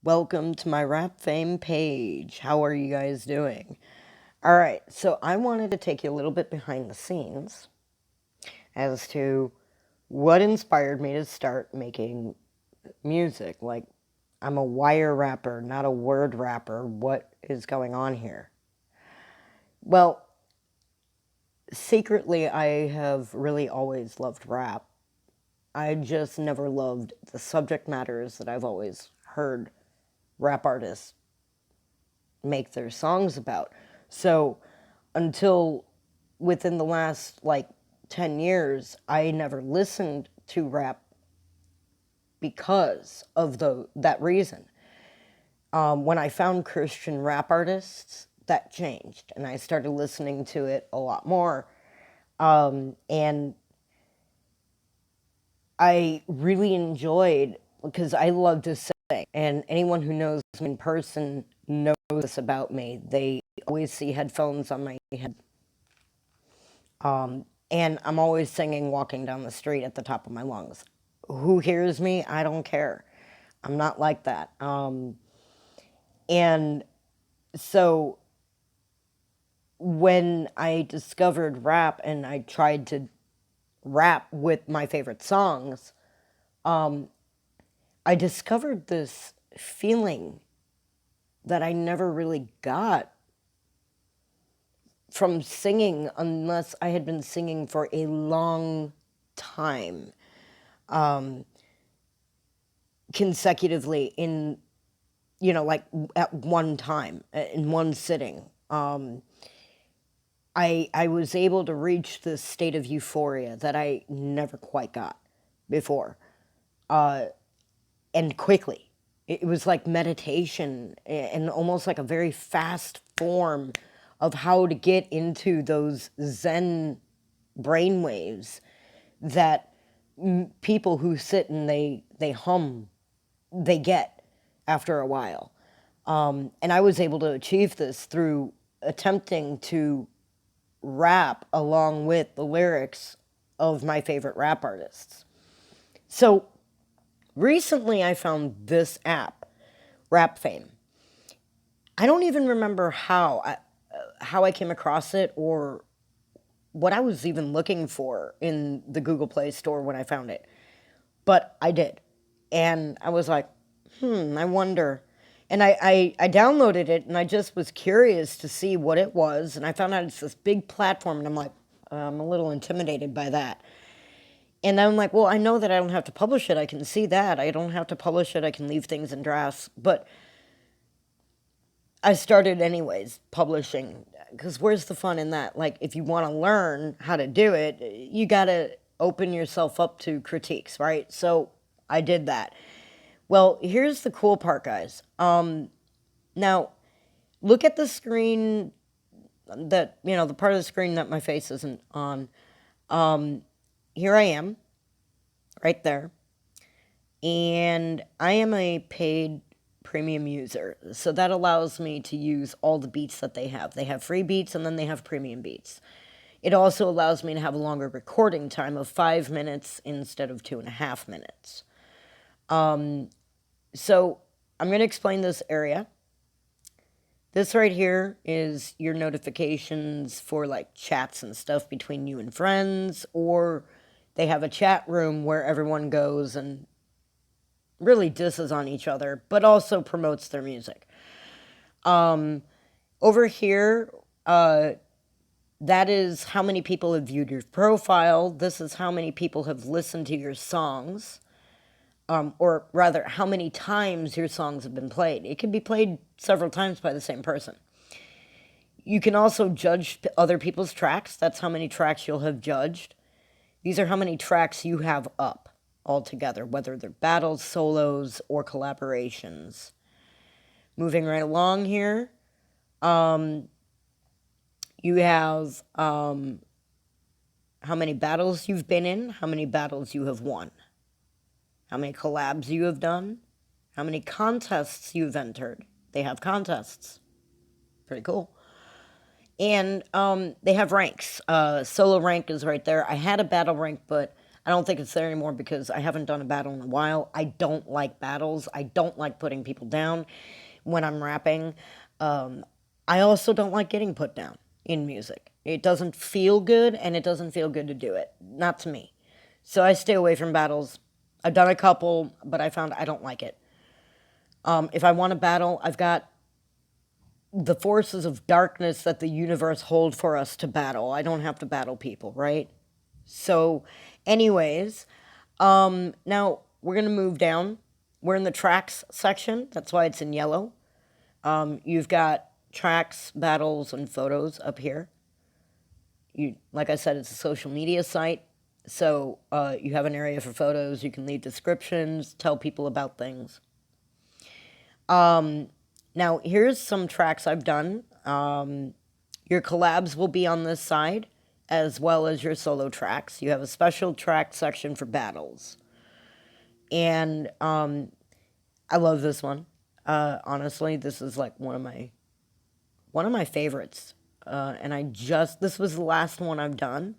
Welcome to my Rap Fame page. How are you guys doing? All right, so I wanted to take you a little bit behind the scenes as to what inspired me to start making music. Like, I'm a wire rapper, not a word rapper. What is going on here? Well, secretly, I have really always loved rap. I just never loved the subject matters that I've always heard rap artists make their songs about. So until within the last like 10 years, I never listened to rap because of that reason. When I found Christian rap artists, that changed, and I started listening to it a lot more. And I really enjoyed because I love to sing, and anyone who knows me in person knows this about me. They always see headphones on my head, and I'm always singing walking down the street at the top of my lungs. Who hears me? I don't care. I'm not like that. And so when I discovered rap and I tried to rap with my favorite songs, I discovered this feeling that I never really got from singing unless I had been singing for a long time, consecutively in, like at one time, in one sitting. I was able to reach this state of euphoria that I never quite got before, and quickly. It was like meditation and almost like a very fast form of how to get into those Zen brainwaves that people who sit and they hum, they get after a while. And I was able to achieve this through attempting to rap along with the lyrics of my favorite rap artists. So recently I found this app, Rap Fame. I don't even remember how I came across it or what I was even looking for in the Google Play Store when I found it. But I did. And I was like, I wonder. And I downloaded it and I just was curious to see what it was. And I found out it's this big platform. And I'm like, I'm a little intimidated by that. And I'm like, well, I know that I don't have to publish it. I can see that. I don't have to publish it. I can leave things in drafts. But I started anyways publishing because where's the fun in that? Like, if you want to learn how to do it, you got to open yourself up to critiques, right? So I did that. Well, here's the cool part, guys. Now, look at the screen that, the part of the screen that my face isn't on. Here I am, right there. And I am a paid premium user. So that allows me to use all the beats that they have. They have free beats and then they have premium beats. It also allows me to have a longer recording time of 5 minutes instead of 2.5 minutes. So I'm going to explain this area. This right here is your notifications for like chats and stuff between you and friends, or they have a chat room where everyone goes and really disses on each other, but also promotes their music. Over here, that is how many people have viewed your profile. This is how many people have listened to your songs. Or rather, how many times your songs have been played. It can be played several times by the same person. You can also judge other people's tracks. That's how many tracks you'll have judged. These are how many tracks you have up altogether, whether they're battles, solos, or collaborations. Moving right along here, you have how many battles you've been in, how many battles you have won, how many collabs you have done, how many contests you've entered. They have contests. Pretty cool. And they have ranks. Solo rank is right there. I had a battle rank, but I don't think it's there anymore because I haven't done a battle in a while. I don't like battles. I don't like putting people down when I'm rapping. Um, I also don't like getting put down in music. It doesn't feel good, and it doesn't feel good to do it. Not to me. So I stay away from battles. I've done a couple, but I found I don't like it. If I want to battle, I've got the forces of darkness that the universe hold for us to battle. I don't have to battle people, right? So, anyways, now we're gonna move down. We're in the tracks section. That's why it's in yellow. You've got tracks, battles, and photos up here. Like I said, it's a social media site. So you have an area for photos. You can leave descriptions, tell people about things. Now, here's some tracks I've done. Your collabs will be on this side, as well as your solo tracks. You have a special track section for battles. And I love this one. Honestly, this is like one of my favorites. And this was the last one I've done.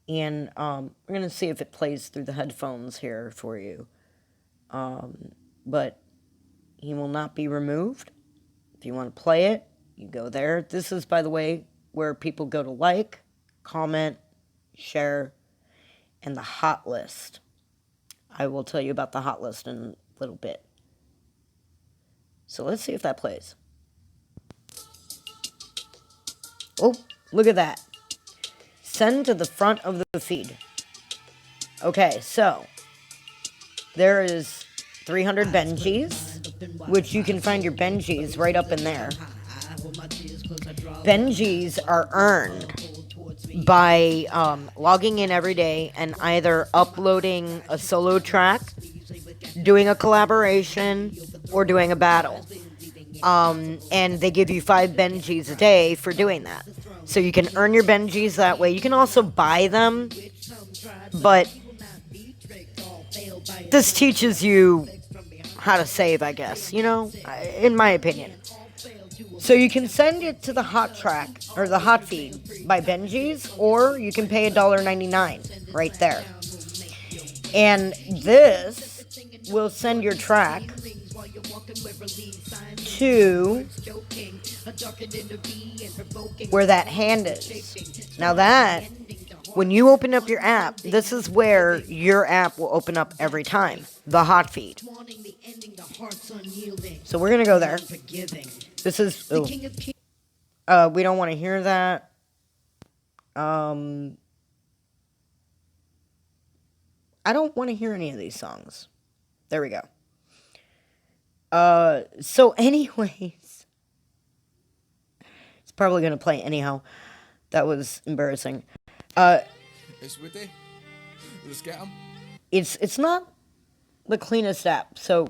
And we're going to see if it plays through the headphones here for you. But he will not be removed. If you want to play it, you go there. This is, by the way, where people go to like, comment, share, and the hot list. I will tell you about the hot list in a little bit. So let's see if that plays. Oh, look at that. Send to the front of the feed. Okay, so there is 300 Benjis, which you can find your Benjis right up in there. Benjis are earned by logging in every day and either uploading a solo track, doing a collaboration, or doing a battle. And they give you 5 Benjis a day for doing that. So you can earn your Benjis that way. You can also buy them, but this teaches you how to save, I guess, in my opinion. So you can send it to the hot track, or the hot feed, by Benjis, or you can pay $1.99 right there. And this will send your track to where that hand is. Now that, when you open up your app, this is where your app will open up every time, the hot feed. So we're going to go there. This is, we don't want to hear that. I don't want to hear any of these songs. There we go. So anyways, it's probably going to play anyhow. That was embarrassing. It's Woody. Let's get him. It's not the cleanest app, so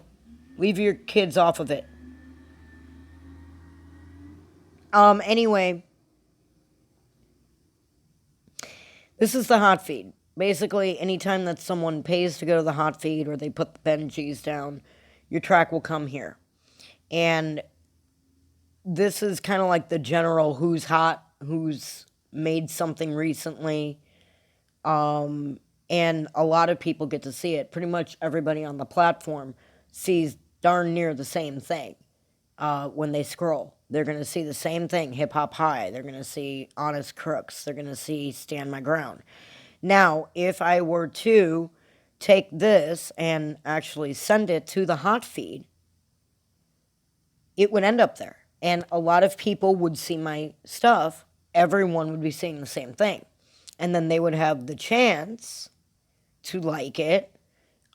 leave your kids off of it. Anyway, this is the hot feed. Basically, anytime that someone pays to go to the hot feed or they put the Benjis down, your track will come here. And this is kind of like the general who's hot, who's made something recently. And a lot of people get to see it. Pretty much everybody on the platform sees darn near the same thing when they scroll. They're going to see the same thing, Hip Hop High. They're going to see Honest Crooks. They're going to see Stand My Ground. Now, if I were to take this and actually send it to the hot feed, it would end up there. And a lot of people would see my stuff. Everyone would be seeing the same thing. And then they would have the chance to like it.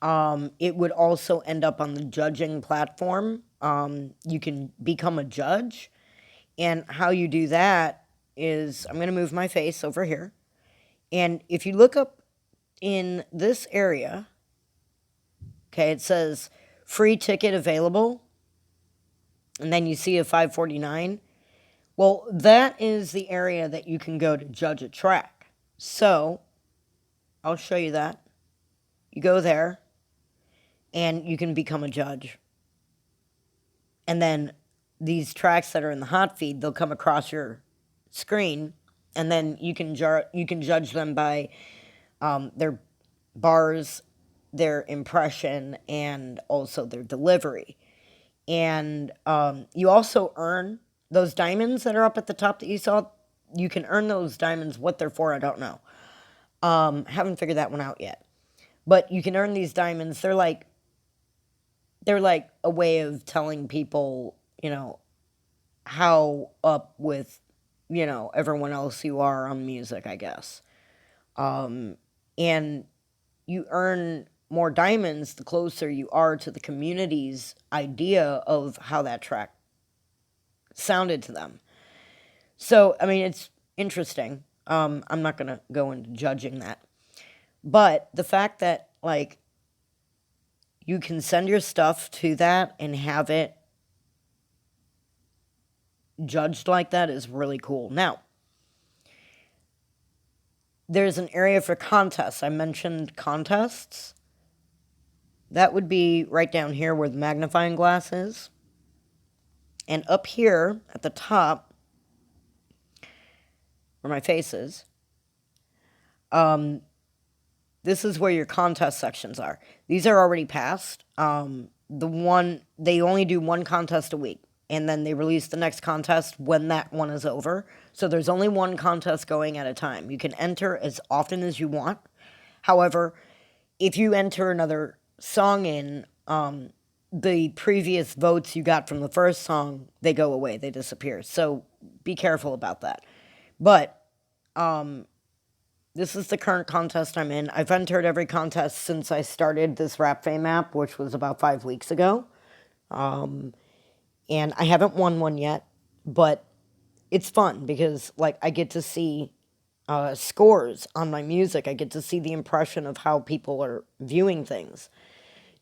It would also end up on the judging platform. You can become a judge. And how you do that is, I'm going to move my face over here. And if you look up in this area, okay, it says free ticket available. And then you see a $5.49. Well, that is the area that you can go to judge a track. So, I'll show you that. You go there, and you can become a judge. And then these tracks that are in the hot feed, they'll come across your screen, and then you can judge them by their bars, their impression, and also their delivery. And you also earn those diamonds that are up at the top that you saw. You can earn those diamonds. What they're for, I don't know. Haven't figured that one out yet. But you can earn these diamonds. They're like a way of telling people, how up with, everyone else you are on music, I guess. And you earn more diamonds the closer you are to the community's idea of how that track sounded to them. So, I mean, it's interesting. I'm not going to go into judging that. But the fact that, like, you can send your stuff to that and have it judged like that is really cool. Now, there's an area for contests. I mentioned contests. That would be right down here where the magnifying glass is. And up here at the top, where my face is, this is where your contest sections are. These are already passed. They only do one contest a week, and then they release the next contest when that one is over. So there's only one contest going at a time. You can enter as often as you want. However, if you enter another song in, the previous votes you got from the first song, they go away, they disappear. So be careful about that. But this is the current contest I'm in. I've entered every contest since I started this Rap Fame app, which was about 5 weeks ago. And I haven't won one yet, but it's fun because, like, I get to see scores on my music. I get to see the impression of how people are viewing things.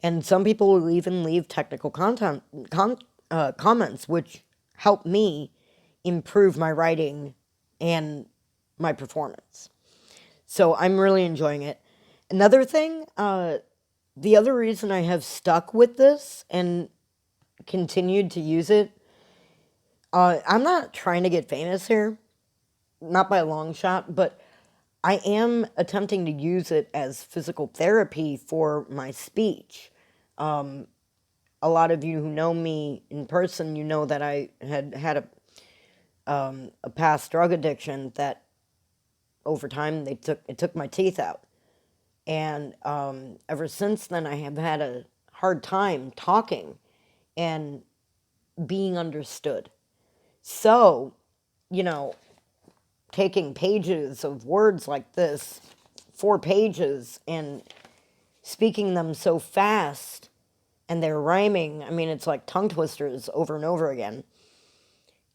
And some people will even leave technical comments, which help me improve my writing and my performance. So I'm really enjoying it. Another thing, the other reason I have stuck with this and continued to use it, I'm not trying to get famous here, not by a long shot, but I am attempting to use it as physical therapy for my speech. A lot of you who know me in person, you know that I had a past drug addiction that over time it took my teeth out. And ever since then, I have had a hard time talking and being understood. So, you know, taking pages of words like this, 4 pages, and speaking them so fast, and they're rhyming. I mean, it's like tongue twisters over and over again.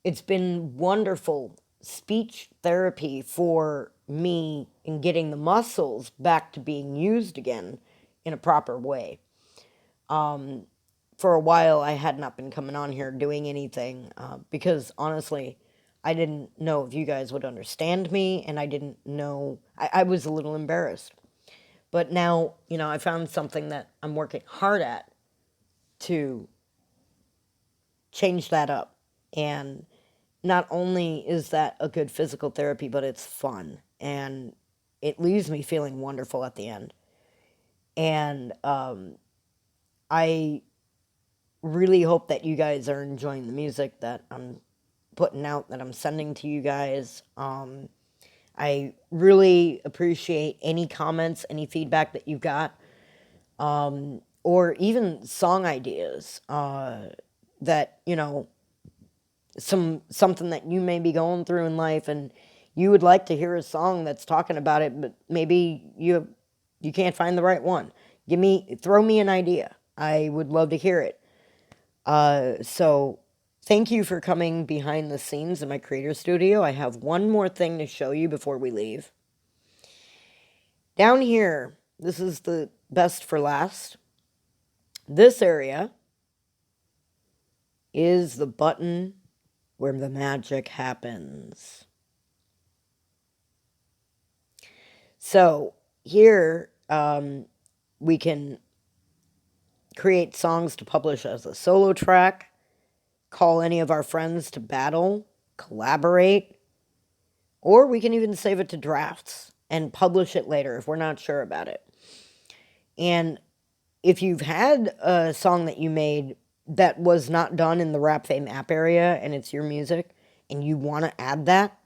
It's been wonderful speech therapy for me in getting the muscles back to being used again in a proper way. For a while, I had not been coming on here doing anything because honestly, I didn't know if you guys would understand me, and I didn't know, I was a little embarrassed. But now, I found something that I'm working hard at to change that up. And not only is that a good physical therapy, but it's fun. And it leaves me feeling wonderful at the end. And I really hope that you guys are enjoying the music that I'm putting out, that I'm sending to you guys. I really appreciate any comments, any feedback that you got, or even song ideas that, something that you may be going through in life and you would like to hear a song that's talking about it, but maybe you can't find the right one. Throw me an idea. I would love to hear it. So thank you for coming behind the scenes in my creator studio. I have one more thing to show you before we leave. Down here, this is the best for last. This area is the button where the magic happens. So here we can create songs to publish as a solo track, call any of our friends to battle, collaborate, or we can even save it to drafts and publish it later if we're not sure about it. And if you've had a song that you made that was not done in the Rap Fame app area and it's your music and you want to add that,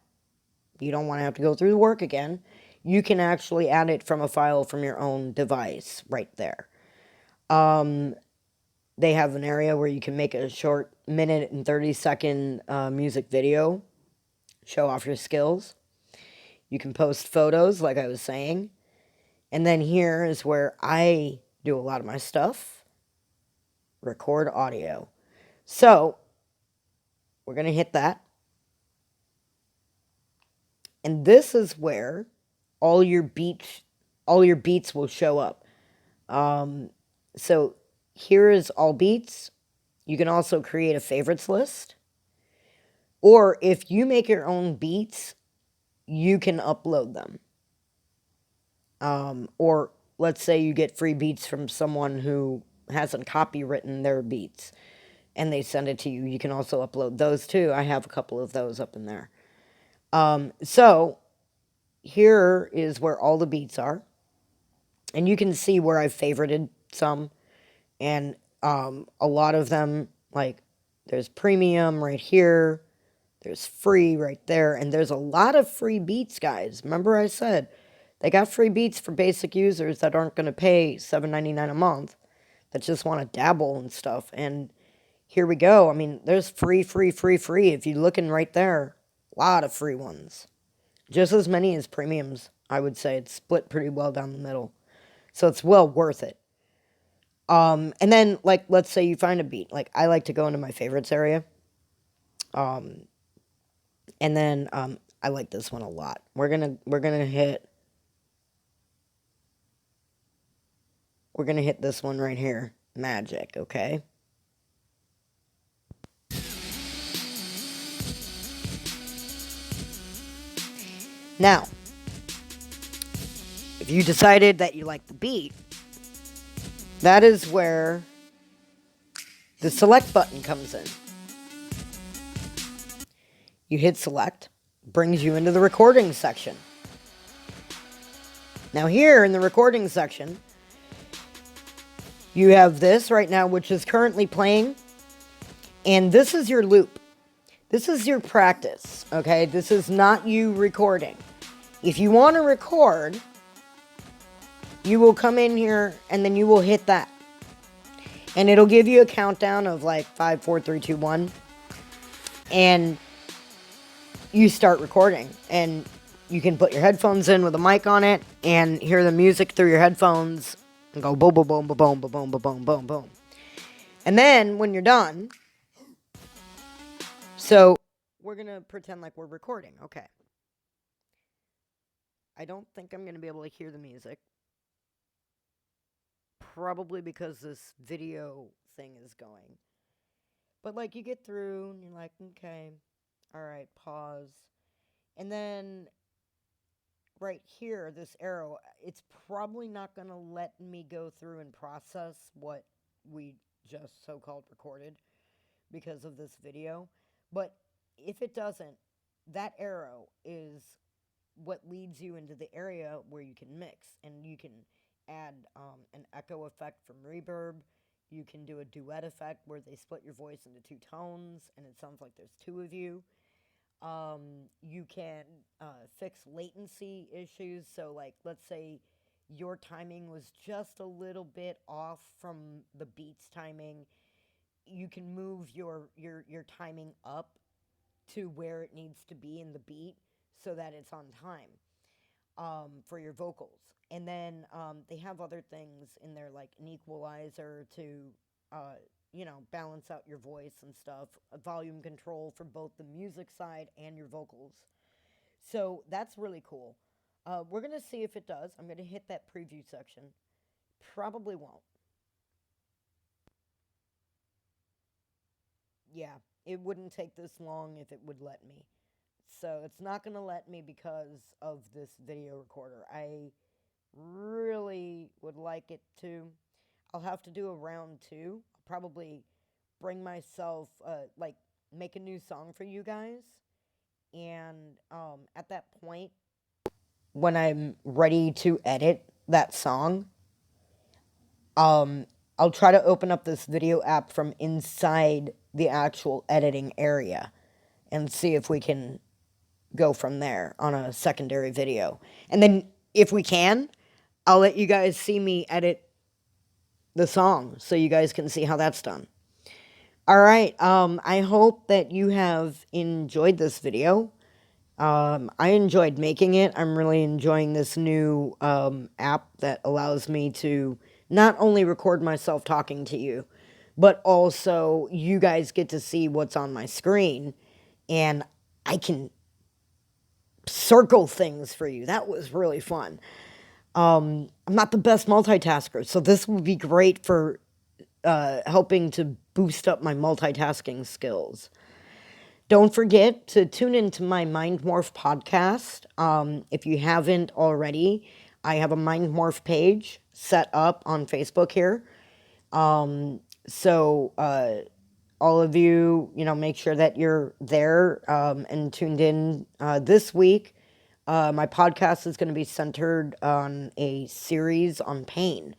you don't want to have to go through the work again. You can actually add it from a file from your own device right there. They have an area where you can make a short minute and 30-second music video, show off your skills. You can post photos, like I was saying. And then here is where I do a lot of my stuff, record audio. So we're going to hit that. And this is where all your beats will show up. So here is all beats. You can also create a favorites list. Or if you make your own beats, you can upload them. Or let's say you get free beats from someone who hasn't copywritten their beats and they send it to you. You can also upload those too. I have a couple of those up in there. So here is where all the beats are. And you can see where I've favorited some. And a lot of them, like there's premium right here. There's free right there. And there's a lot of free beats, guys. Remember I said they got free beats for basic users that aren't going to pay $7.99 a month, that just want to dabble and stuff. And here we go. I mean, there's free. If you're looking right there, a lot of free ones. Just as many as premiums, I would say. It's split pretty well down the middle. So it's well worth it. And then, like, let's say you find a beat. Like, I like to go into my favorites area. And then I like this one a lot. We're gonna hit this one right here. Magic, okay? Now, if you decided that you like the beat, that is where the select button comes in. You hit select, brings you into the recording section. Now here in the recording section, you have this right now, which is currently playing, and this is your loop. This is your practice, okay? This is not you recording. If you want to record, you will come in here and then you will hit that. And it'll give you a countdown of like 5, 4, 3, 2, 1. And you start recording. And you can put your headphones in with a mic on it and hear the music through your headphones and go boom, boom, boom, boom, boom, boom, boom, boom, boom, boom. And then when you're done, so we're going to pretend like we're recording. Okay. I don't think I'm going to be able to hear the music. Probably because this video thing is going. But like you get through and you're like, okay, all right, pause. And then right here, this arrow, it's probably not going to let me go through and process what we just so-called recorded because of this video. But if it doesn't, that arrow is what leads you into the area where you can mix, and you can add an echo effect from reverb. You can do a duet effect where they split your voice into two tones and it sounds like there's two of you. You can fix latency issues. So, like, let's say your timing was just a little bit off from the beat's timing. You can move your timing up to where it needs to be in the beat so that it's on time for your vocals. And then they have other things in there like an equalizer to, balance out your voice and stuff, a volume control for both the music side and your vocals. So that's really cool. We're going to see if it does. I'm going to hit that preview section. Probably won't. Yeah, it wouldn't take this long if it would let me. So it's not going to let me because of this video recorder. I really would like it to. I'll have to do a round two. I'll probably bring myself, make a new song for you guys. And at that point, when I'm ready to edit that song, I'll try to open up this video app from inside the actual editing area and see if we can go from there on a secondary video. And then if we can, I'll let you guys see me edit the song so you guys can see how that's done. All right, I hope that you have enjoyed this video. I enjoyed making it. I'm really enjoying this new app that allows me to not only record myself talking to you, but also you guys get to see what's on my screen, and I can circle things for you. That was really fun. I'm not the best multitasker, so this would be great for helping to boost up my multitasking skills. Don't forget to tune into my Mind Morph podcast. If you haven't already, I have a Mind Morph page set up on Facebook here. So all of you, make sure that you're there and tuned in this week. My podcast is going to be centered on a series on pain.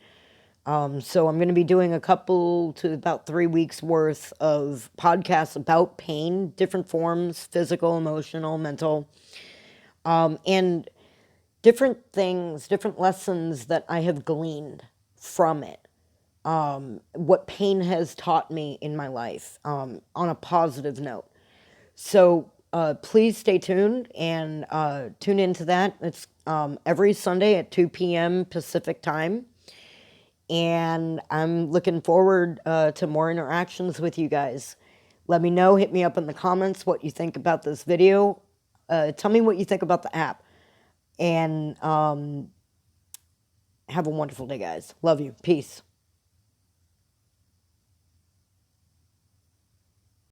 So I'm going to be doing a couple to about 3 weeks worth of podcasts about pain, different forms, physical, emotional, mental, and different things, different lessons that I have gleaned from it. What pain has taught me in my life on a positive note. So please stay tuned and tune into that. It's every Sunday at 2 p.m. Pacific time. And I'm looking forward to more interactions with you guys. Let me know, hit me up in the comments what you think about this video. Tell me what you think about the app. And have a wonderful day, guys. Love you. Peace.